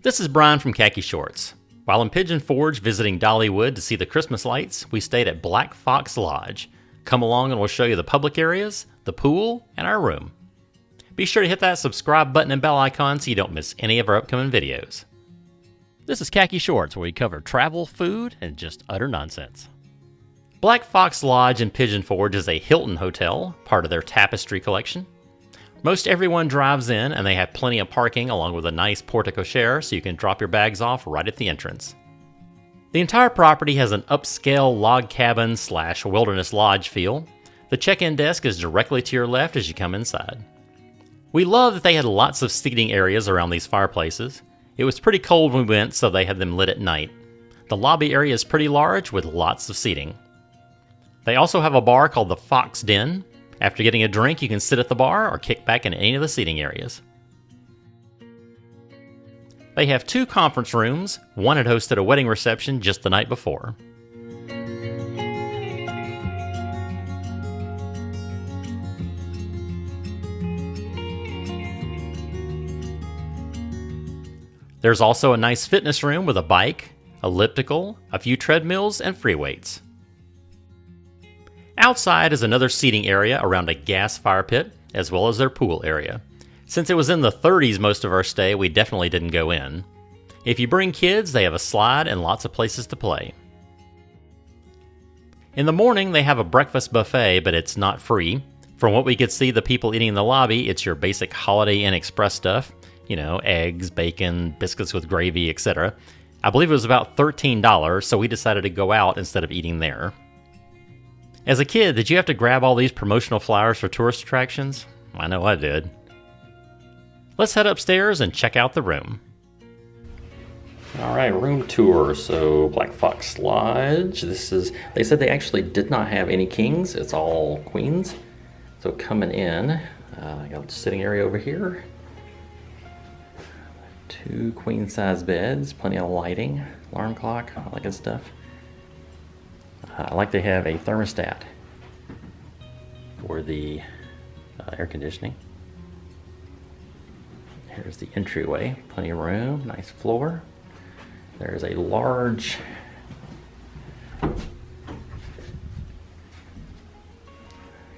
This is Brian from Khaki Shorts. While in Pigeon Forge visiting Dollywood to see the Christmas lights, we stayed at Black Fox Lodge. Come along and we'll show you the public areas, the pool, and our room. Be sure to hit that subscribe button and bell icon so you don't miss any of our upcoming videos. This is Khaki Shorts, where we cover travel, food, and just utter nonsense. Black Fox Lodge in Pigeon Forge is a Hilton hotel, part of their Tapestry collection. Most everyone drives in, and they have plenty of parking along with a nice porte-cochere so you can drop your bags off right at the entrance. The entire property has an upscale log cabin / wilderness lodge feel. The check-in desk is directly to your left as you come inside. We love that they had lots of seating areas around these fireplaces. It was pretty cold when we went, so they had them lit at night. The lobby area is pretty large with lots of seating. They also have a bar called the Fox Den. After getting a drink, you can sit at the bar or kick back in any of the seating areas. They have 2 conference rooms. One had hosted a wedding reception just the night before. There's also a nice fitness room with a bike, elliptical, a few treadmills, and free weights. Outside is another seating area around a gas fire pit, as well as their pool area. Since it was in the 30s most of our stay, we definitely didn't go in. If you bring kids, they have a slide and lots of places to play. In the morning, they have a breakfast buffet, but it's not free. From what we could see, the people eating in the lobby, it's your basic Holiday Inn Express stuff. You know, eggs, bacon, biscuits with gravy, etc. I believe it was about $13, so we decided to go out instead of eating there. As a kid, did you have to grab all these promotional flyers for tourist attractions? I know I did. Let's head upstairs and check out the room. Alright, room tour. So, Black Fox Lodge. They said they actually did not have any kings. It's all queens. So coming in, I got a sitting area over here. 2 queen-size beds, plenty of lighting, alarm clock, all that good stuff. I like to have a thermostat for the air conditioning. Here's the entryway, plenty of room, nice floor. There's a large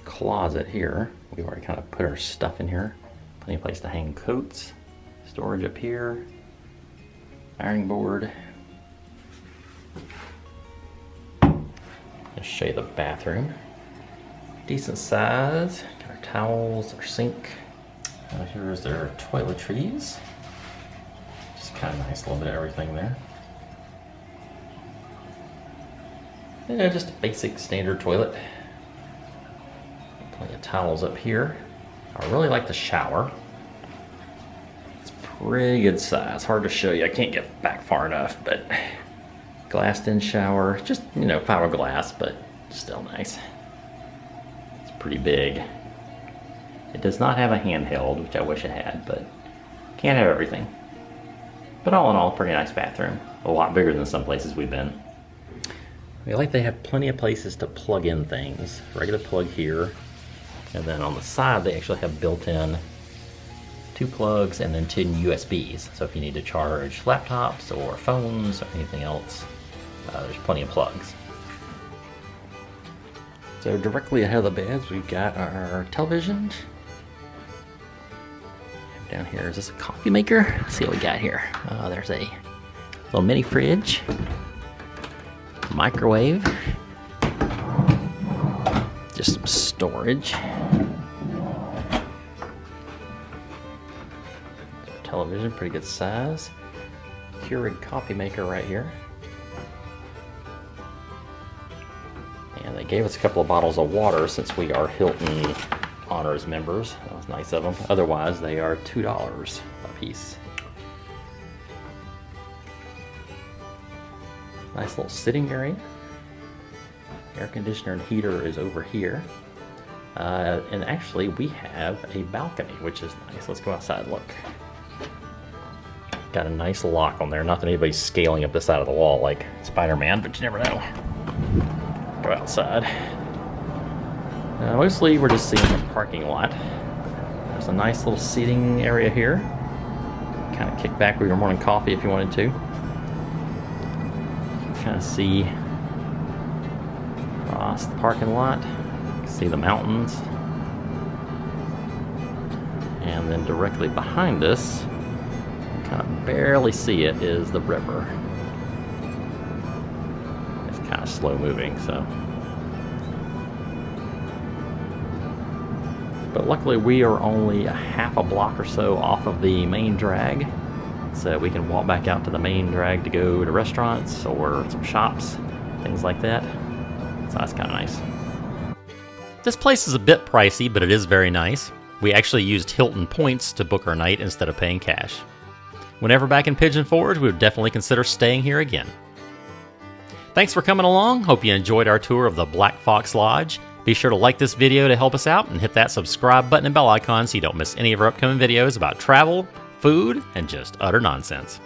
closet here. We've already kind of put our stuff in here. Plenty of place to hang coats. Storage up here. Ironing board. Let's show you the bathroom. Decent size. Got our towels, our sink. Here's their toiletries. Just kind of nice, a little bit of everything there. Yeah, just a basic standard toilet. Plenty of towels up here. I really like the shower. It's pretty good size. Hard to show you. I can't get back far enough, but glassed-in shower, just, fiberglass, but still nice. It's pretty big. It does not have a handheld, which I wish it had, but can't have everything. But all in all, pretty nice bathroom. A lot bigger than some places we've been. They have plenty of places to plug in things. Regular plug here, and then on the side they actually have built-in 2 plugs and then 10 USBs. So if you need to charge laptops or phones or anything else, there's plenty of plugs. So directly ahead of the beds, we've got our television. Down here, is this a coffee maker? Let's see what we got here. There's a little mini fridge, microwave, just some storage. Television, pretty good size. Keurig coffee maker right here. And they gave us a couple of bottles of water since we are Hilton Honors members. That was nice of them. Otherwise, they are $2 a piece. Nice little sitting area. Air conditioner and heater is over here. And actually, we have a balcony, which is nice. Let's go outside and look. Got a nice lock on there. Not that anybody's scaling up the side of the wall like Spider-Man, but you never know. Go outside. Mostly we're just seeing the parking lot. There's a nice little seating area here. kind of kick back with your morning coffee if you wanted to. Kind of see across the parking lot. You can see the mountains. And then directly behind us, you kind of barely see it, is the river. It's kind of slow moving, so. But luckily we are only a half a block or so off of the main drag. So we can walk back out to the main drag to go to restaurants or some shops, things like that. So that's kind of nice. This place is a bit pricey, but it is very nice. We actually used Hilton points to book our night instead of paying cash. Whenever back in Pigeon Forge, we would definitely consider staying here again. Thanks for coming along. Hope you enjoyed our tour of the Black Fox Lodge. Be sure to like this video to help us out and hit that subscribe button and bell icon so you don't miss any of our upcoming videos about travel, food, and just utter nonsense.